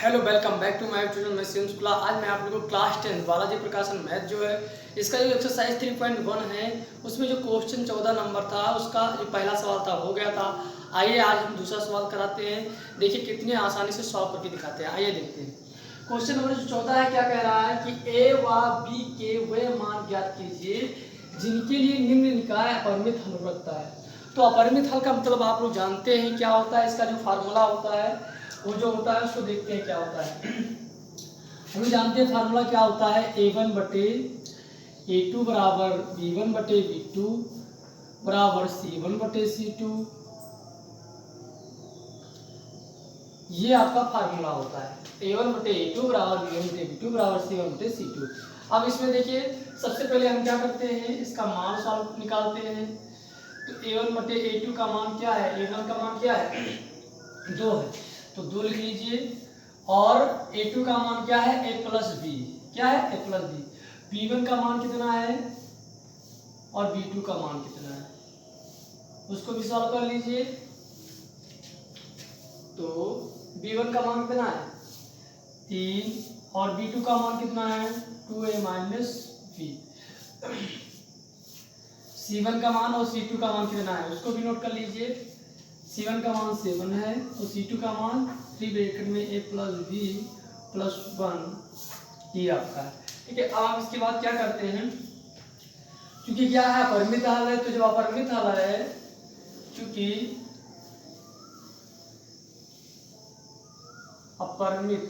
Hello welcome back to my tutorial. मैं शिवम शुक्ला। आज मैं आप लोगों को क्लास 10 बालाजी प्रकाशन मैथ जो है इसका जो एक्सरसाइज 3.1 है उसमें जो क्वेश्चन 14 नंबर था उसका जो पहला सवाल था हो गया था। आइए आज हम दूसरा सवाल कराते हैं। देखिए कितनी आसानी से सॉल्व करके दिखाते हैं। आइए देखते हैं। क्वेश्चन नंबर जो 14 है क्या कह रहा है कि ए व बी के वे मान ज्ञात कीजिए जिनके लिए निम्न निकाय अपरिमित हल रखता है। तो अपरिमित हल का मतलब आप लोग जानते हैं क्या होता है। इसका जो फार्मूला होता है वो जो होता है उसको देखते हैं क्या होता है। हम जानते हैं फार्मूला क्या होता है। a1 बटे a2 बराबर b1 बटे b2 बराबर c1 बटे c2। ये आपका फार्मूला होता है। a1 बटे a2 बराबर b1 बटे b2 बराबर c1 बटे c2। अब इसमें देखिए सबसे पहले हम क्या करते हैं, इसका मान सॉल्व निकालते हैं। तो a1 बटे a2 का मान क्या है, a1 का मान क्या है 2 है तो 2 लिख लीजिए। और a2 का मान क्या है a प्लस बी, क्या है a प्लस बी। b1 का मान कितना है और b2 का मान कितना है उसको भी सॉल्व कर लीजिए। तो b1 का मान कितना है 3 और b2 का मान कितना है 2a माइनस बी। c1 का मान और c2 का मान कितना है उसको भी नोट कर लीजिए। c1 का मान 7 है और c2 का मान 3 ब्रैकेट में a प्लस बी प्लस 1 ये आपका है। ठीक है, अब आप इसके बाद क्या करते हैं, क्योंकि क्या है अपरिमित हल है। तो जब अपरिमित हल है, क्योंकि अपरिमित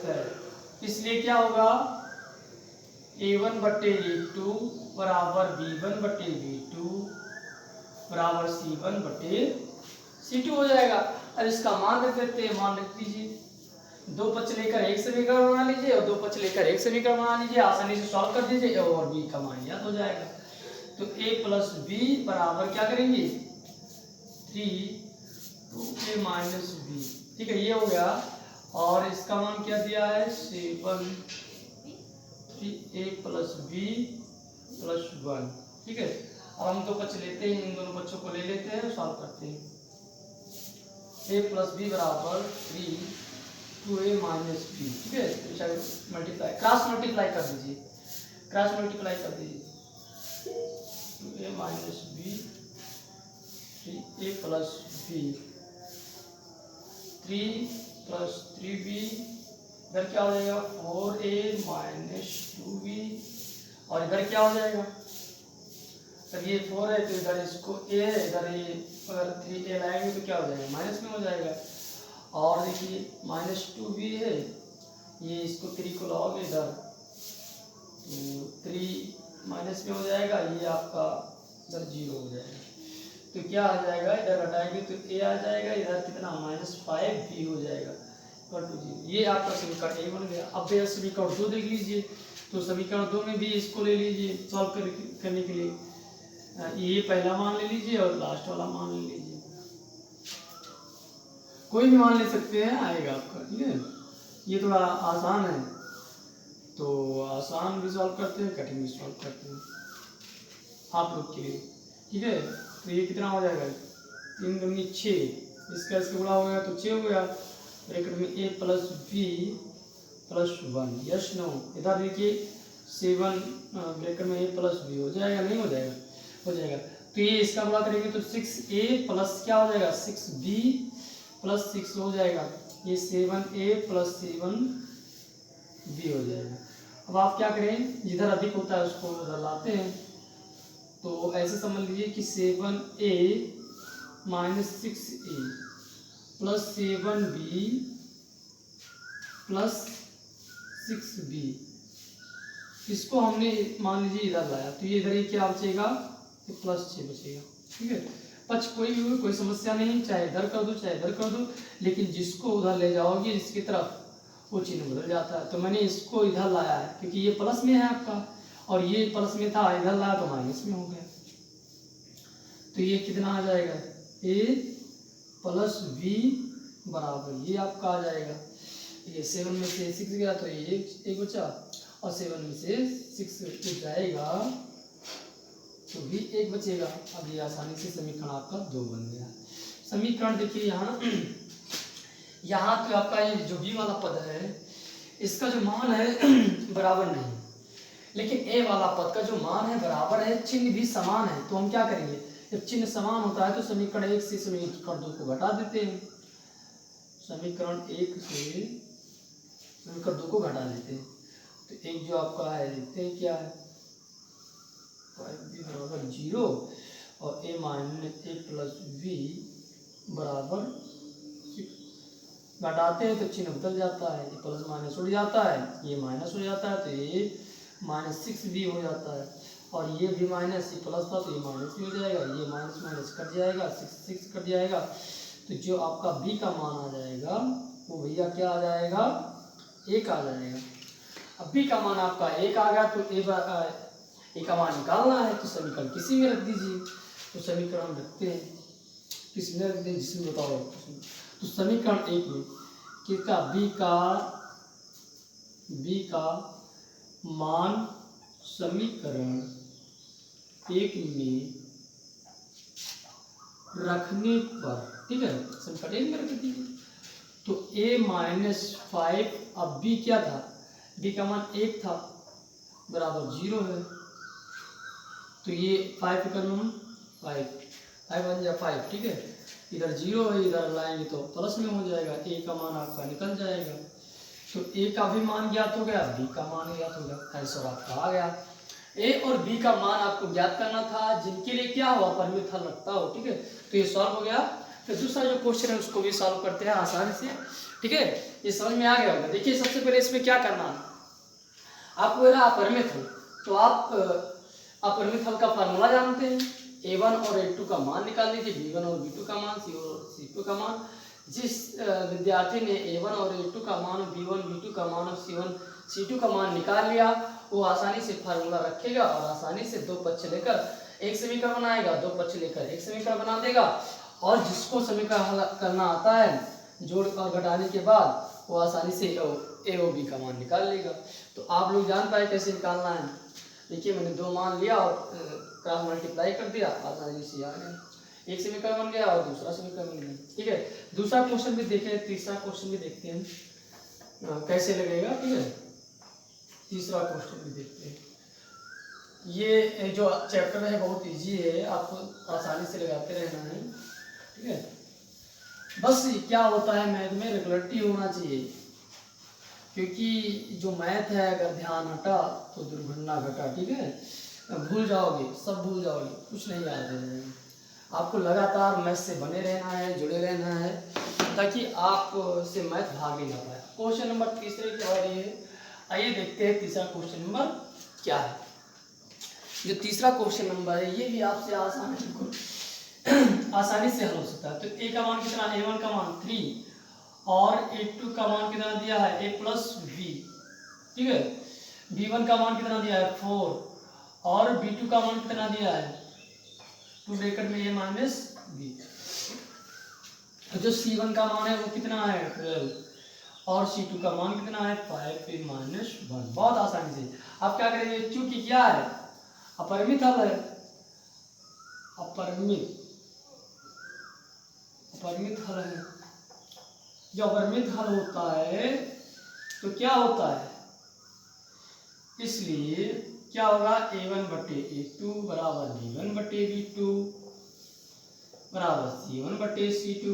है इसलिए क्या होगा a1 बटे a2 बराबर b1 बटे b2 बराबर c1 बटे c2 हो जाएगा। अब इसका मान रख देते हैं, मान रख दीजिए। 2 पक्ष लेकर एक समीकरण बना लीजिए और 2 पक्ष लेकर एक समीकरण बना लीजिए। आसानी से सॉल्व कर दीजिए और b का मान याद हो जाएगा। तो a प्लस बी बराबर क्या करेंगे 3 2a माइनस बी। ठीक है, ये हो गया। और इसका मान क्या दिया है 7 3a प्लस बी प्लस 1। ठीक है, अब हम 2 पक्ष लेते हैं, इन दोनों पक्षों को ले लेते हैं, सॉल्व करते हैं। a प्लस बी बराबर 3 2a माइनस बी। ठीक है, मल्टीप्लाई क्रॉस मल्टीप्लाई कर दीजिए, क्रॉस मल्टीप्लाई कर दीजिए। 2a minus B 3a plus B 3 plus 3b इधर क्या हो जाएगा 4a माइनस 2b और इधर क्या हो जाएगा, अगर ये 4 है तो इधर इसको a है, इधर ये अगर 3a लाएंगे तो क्या हो जाएगा माइनस में हो जाएगा। और देखिए माइनस 2b है, ये इसको 3 को लाओगे इधर तो 3 माइनस में हो जाएगा, ये आपका इधर 0 हो जाएगा। तो क्या आ जाएगा इधर हटाएंगे तो a आ जाएगा, इधर कितना -5b हो जाएगा इक्वल टू 0। ये आपका समीकरण a बन गया। अब ये समीकरण 2 देख लीजिए। तो समीकरण 2 में भी इसको ले लीजिए सॉल्व करने के लिए। ये पहला मान ले लीजिए और लास्ट वाला मान ले लीजिए, कोई भी मान ले सकते हैं, आएगा आपका। ठीक है, ये थोड़ा आसान है तो आसान भी सॉल्व करते हैं, कठिन भी सॉल्व करते हैं आप लोग के लिए। ठीक है, तो ये कितना हो जाएगा 3 दूनी 6, इसका इसका गुणा हो गया तो 6 हो गया। ब्रैकेट में a plus B plus 1 yes no. इधर देखिए 7 ब्रैकेट में a प्लस बी हो जाएगा, नहीं हो जाएगा, हो जाएगा। तो ये इसका गुणा करेंगे तो 6a प्लस क्या हो जाएगा 6b प्लस 6 हो जाएगा, ये 7a प्लस 7b हो जाएगा। अब आप क्या करें, जिधर अधिक होता है उसको उधर लाते हैं। तो ऐसे समझ लीजिए कि 7a minus 6a plus 7b plus 6b, इसको हमने मान लीजिए इधर लाया तो ये इधर क्या बचेगा प्लस 6 बचेगा। ठीक है, पक्ष कोई भी हो कोई समस्या नहीं, चाहे इधर कर दो चाहे इधर कर दो, लेकिन जिसको उधर ले जाओगे इसकी तरफ वो चिन्ह बदल जाता है। तो मैंने इसको इधर लाया है क्योंकि ये प्लस में है आपका और ये प्लस में था, इधर लाया तो माइनस में हो गया। तो ये कितना आ जाएगा a प्लस बी बराबर ये आपका आ जाएगा, ये 7 में से 6 गया तो ये एक बचा और 7 में से 6 जाएगा तो भी 1 बचेगा। अब ये आसानी से समीकरण आपका 2 बन गया। समीकरण देखिए यहाँ यहाँ तो आपका ये जो बी वाला पद है इसका जो मान है बराबर नहीं, लेकिन ए वाला पद का जो मान है बराबर है, चिन्ह भी समान है। तो हम क्या करेंगे, जब चिन्ह समान होता है तो समीकरण 1 से समीकरण 2 को घटा देते हैं, समीकरण 1 से समीकरण 2 को घटा देते हैं। तो एक जो आपका है देखते हैं क्या है, 5b बराबर 0 और a minus a plus b बराबर 6 घटाते हैं तो चिन्ह बदल जाता है, ये प्लस माइनस उड़ जाता है, ये माइनस हो जाता है, तो ये माइनस 6b हो जाता है, और ये भी माइनस, ये प्लस था तो ये माइनस भी हो जाएगा, ये माइनस माइनस कट जाएगा, 6 कट जाएगा, तो जो आपका b का मान आ जाएगा वो भैया क्या आ जाएगा, 1 आ जाएगा। अब b का मान आपका 1 आ गया, तो ए का मान निकालना है तो समीकरण किसी में रख दीजिए, तो समीकरण रखते हैं किसी में रख दें जिसमें बताओ, तो समीकरण 1 में किसका b का मान समीकरण 1 में रखने पर, ठीक है, समीकरण 1 में रख दीजिए, तो a माइनस 5, अब b क्या था, b का मान 1 था बराबर 0 है, तो ये 5 का मान 5 बन जाए 5, ठीक है, इधर 0 है, इधर लाएंगे तो प्लस में हो जाएगा, a का मान आपका निकल जाएगा, तो a का भी मान ज्ञात हो गया, b का मान ज्ञात हो गया, आंसर आपका आ गया। a और b का मान आपको ज्ञात करना था, जिनके लिए क्या हुआ, परिमित हल रखता हो, ठीक है, तो ये सॉल्व हो गया। तो दूसरा जो क्वेश्चन है उसको भी सॉल्व करते हैं आसानी से, ठीक है, ये समझ में आ गया होगा। देखिए सबसे पहले इसमें क्या करना है, आपको अपरिमित हल, तो आप अपरिमित हल का फार्मूला जानते हैं, a1 और a2 का मान निकाल लीजिए, b1 और b2 का मान, c1 और c2 का मान। जिस विद्यार्थी ने a1 और a2 का मान, b1 b2 का मान और c1 c2 का मान निकाल लिया, वो आसानी से फार्मूला रखेगा और आसानी से दो पक्ष लेकर एक समीकरण बनाएगा, दो पक्ष लेकर एक समीकरण बना देगा, और जिसको समीकरण हल करना आता है जोड़ और घटाने के बाद वो आसानी से ए और बी का मान निकाल लेगा। तो आप लोग जान पाए कैसे निकालना है। देखिए मैंने दो मान लिया और क्रॉस मल्टीप्लाई कर दिया, आसानी से आ गया, एक समीकरण बन गया और दूसरा समीकरण बन गया, ठीक है। दूसरा क्वेश्चन भी देखें, तीसरा क्वेश्चन भी देखते हैं कैसे लगेगा, ठीक है, तीसरा क्वेश्चन भी देखते हैं। ये जो चैप्टर है बहुत इजी है, आपको आसानी से लगाते रहना है, ठीक है। बस क्या होता है मैथ में रेगुलरिटी होना चाहिए, क्योंकि जो मैथ है अगर ध्यान हटा तो दुर्घटना घटा, ठीक है, भूल जाओगे, सब भूल जाओगे, कुछ नहीं याद रहेगा। आपको लगातार मैथ से बने रहना है, जुड़े रहना है, ताकि आप से मैथ भाग ही ना पाए। क्वेश्चन नंबर तीसरे की बारी है, आइए देखते हैं तीसरा क्वेश्चन नंबर क्या है। जो तीसरा क्वेश्चन नंबर है ये भी आपसे आसान है, बिल्कुल आसानी से हल हो सकता है। तो a का मान कितना, a1 का मान 3 और a2 का मान कितना दिया है a प्लस b, ठीक है, b1 का मान कितना दिया है 4 और b2 का मान कितना दिया है 2 ब्रैकेट में a माइनस b। तो जो c1 का मान है वो कितना है 12 और c2 का मान कितना है 5a माइनस 1। बहुत आसानी से आप क्या करेंगे, चूंकि क्या है अपरिमित हल है, अपरिमित हल है, जब अपरिमित हल होता है तो क्या होता है, इसलिए क्या होगा a1 बटे a2 बराबर b1 बटे b2 बराबर c1 बटे c2।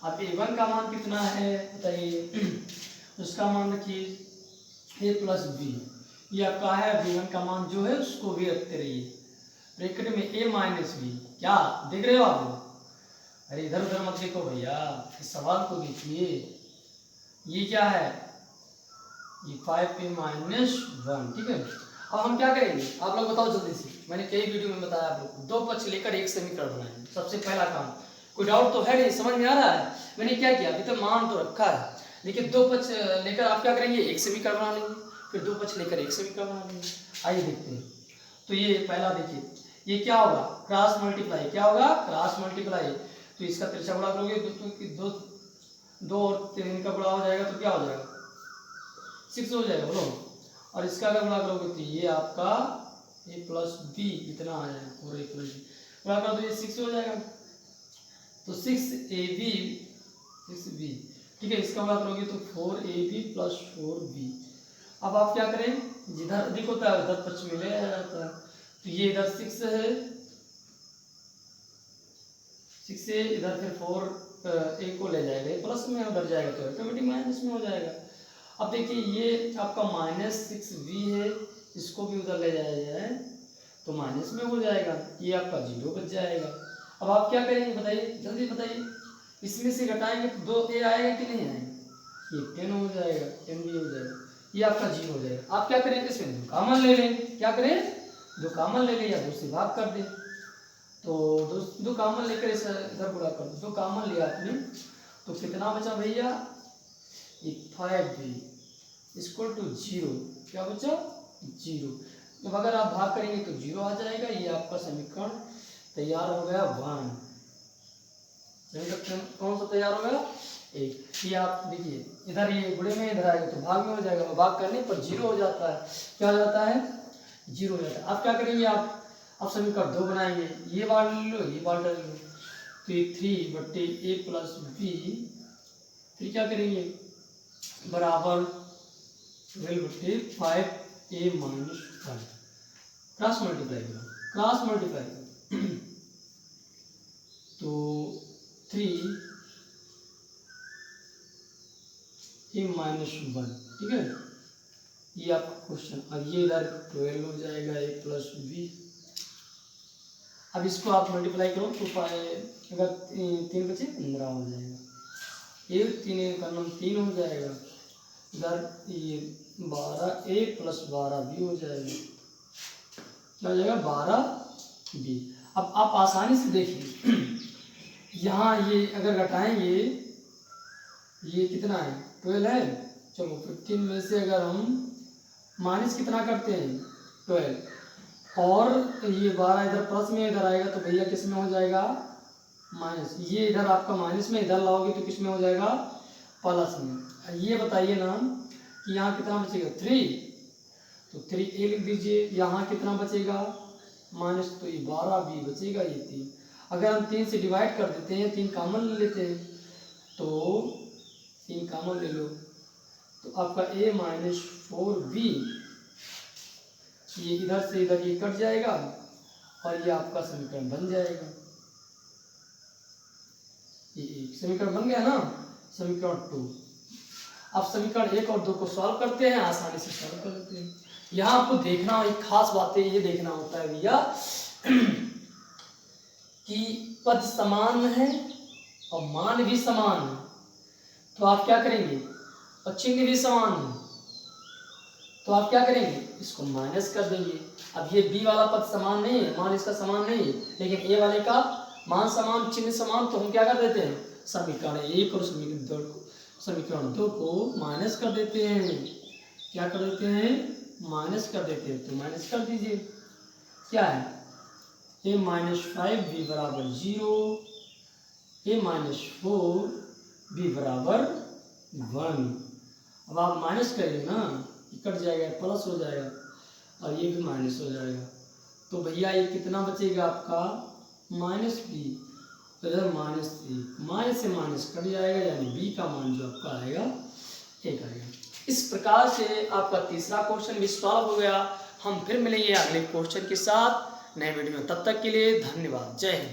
अब a1 का मान कितना है बताइए, उसका मान रखिए a प्लस b, ये आपका है b1 का मान जो है उसको भी रखते रहिए ब्रैकेट में a माइनस b। क्या देख रहे हो आप लोग, अरे इधर उधर मत देखो भैया, इस सवाल को देखिए, ये क्या है ये 5a माइनस 1, ठीक है। अब हम क्या करेंगे आप लोग बताओ जल्दी से, मैंने कई वीडियो में बताया आप लोग दो पक्ष लेकर एक समीकरण बनाएंगे, सबसे पहला काम। कोई डाउट तो है नहीं, समझ में आ रहा है। मैंने क्या किया, अभी तो मान तो रखा है, लेकिन दो पक्ष लेकर आप क्या करेंगे एक समीकरण बना लेंगे, फिर दो पक्ष लेकर एक समीकरण बना लेंगे। आइए देखते हैं। तो ये पहला देखिए, ये क्या होगा क्रॉस मल्टीप्लाई, क्या होगा क्रॉस मल्टीप्लाई, तो इसका तिरछा गुणा करोगे दो और 3 का गुणा हो जाएगा तो क्या हो जाएगा 6 हो जाएगा, बोलो। और इसका अगर गुणा करोगे तो ये आपका a प्लस b इतना आ जाएगा, पूरे गुणा करो तो ये 6 हो जाएगा। तो 6ab 6b, ठीक है, इसका बात करोगे तो 4ab प्लस 4b। अब आप क्या करें, जिधर अधिक होता है उधर पक्ष में ले आया जाता है, तो ये इधर 6 है, 6 से इधर फिर 4 a को ले जाएगा, प्लस में उधर जाएगा तो ऑटोमेटिक माइनस में हो जाएगा। अब देखिए ये आपका -6b है, इसको भी उधर ले जाया जाए तो माइनस में हो जाएगा, ये आपका 0 बच जाएगा। अब आप क्या करेंगे बताइए, जल्दी बताइए, इसमें से घटाएंगे तो 2a आएगा कि नहीं आएगा, ये 10 हो जाएगा, 10 भी हो जाएगा, ये आपका 0 हो जाएगा। आप क्या करें, इसमें 2 कॉमन ले लें, क्या करें, 2 कॉमन ले लें या 2 से भाग कर दें, तो 2 कॉमन लेकर इधर गुणा कर दो, 2 कॉमन लिया आपने तो कितना बचा भैया, 5b इक्वल टू 0, क्या बचा 0। जब अगर आप भाग करेंगे तो 0 आ जाएगा, ये आपका समीकरण तैयार हो गया 1। समीकरण कौन सा तैयार हो गया, 1। ये आप देखिए इधर ये गुणे में इधर आएगा तो भाग में हो जाएगा, भाग करने पर 0 हो जाता है, क्या हो जाता है 0 हो जाता है। आप क्या करेंगे, आप समीकरण 2 बनाएंगे, ये बार ले लो ये बार ले लो, तो ये 3/a प्लस b, फिर क्या करेंगे बराबर 12/5a माइनस 5, क्रॉस मल्टीप्लाई करो, क्रॉस मल्टीप्लाई करो तो 3a माइनस 1, ठीक है, ये आपका क्वेश्चन। अब ये इधर 12 हो जाएगा a प्लस b। अब इसको आप मल्टीप्लाई करो तो अगर 3 बचे 15 हो जाएगा, ये 3 का नाम 3 हो जाएगा, इधर ये 12a प्लस 12b हो जाएगा, क्या हो जाएगा 12b। अब आप आसानी से देखिए यहाँ ये अगर घटाएंगे, ये कितना है 12 है, चलो 15 में से अगर हम माइनस कितना करते हैं 12, और ये 12 इधर प्लस में इधर आएगा तो भैया किस में हो जाएगा माइनस, ये इधर आपका माइनस में इधर लाओगे तो किस में हो जाएगा प्लस में। ये बताइए ना कि यहाँ कितना बचेगा 3, तो 3a लिख दीजिए, यहाँ कितना बचेगा माइनस, तो ये 12b बचेगा, ये 3। अगर हम 3 से डिवाइड कर देते हैं, 3 कॉमन ले लेते हैं, तो 3 कॉमन ले लो तो आपका a माइनस 4b, ये इधर से इधर ये कट जाएगा और ये आपका समीकरण बन जाएगा, ये समीकरण बन गया ना, समीकरण 2। अब समीकरण 1 और 2 को सॉल्व करते हैं, आसानी से सॉल्व कर लेते हैं। यहाँ आपको देखना एक खास बात है, ये देखना होता है भैया कि पद समान है और मान भी समान है, तो आप क्या करेंगे, और चिन्ह भी समान है, तो आप क्या करेंगे इसको माइनस कर देंगे। अब ये b वाला पद समान नहीं है, मान इसका समान नहीं है, लेकिन a वाले का मान समान चिन्ह समान, तो हम क्या कर देते हैं समीकरण 1 और समीकरण 2 को माइनस कर देते हैं, क्या कर देते हैं माइनस कर देते हैं, तो माइनस कर दीजिए, क्या है a माइनस 5b बराबर 0, a माइनस 4b बराबर 1। अब आप माइनस करिए ना, कट जाएगा प्लस हो जाएगा और ये भी माइनस हो जाएगा, तो भैया ये कितना बचेगा आपका -b, इधर -3, माइनस से माइनस कट जाएगा, यानी b का मान जो आपका आएगा 1 आएगा। इस प्रकार से आपका तीसरा क्वेश्चन भी सॉल्व हो गया। हम फिर मिलेंगे अगले क्वेश्चन के साथ नए वीडियो में, तब तक के लिए धन्यवाद, जय हिंद।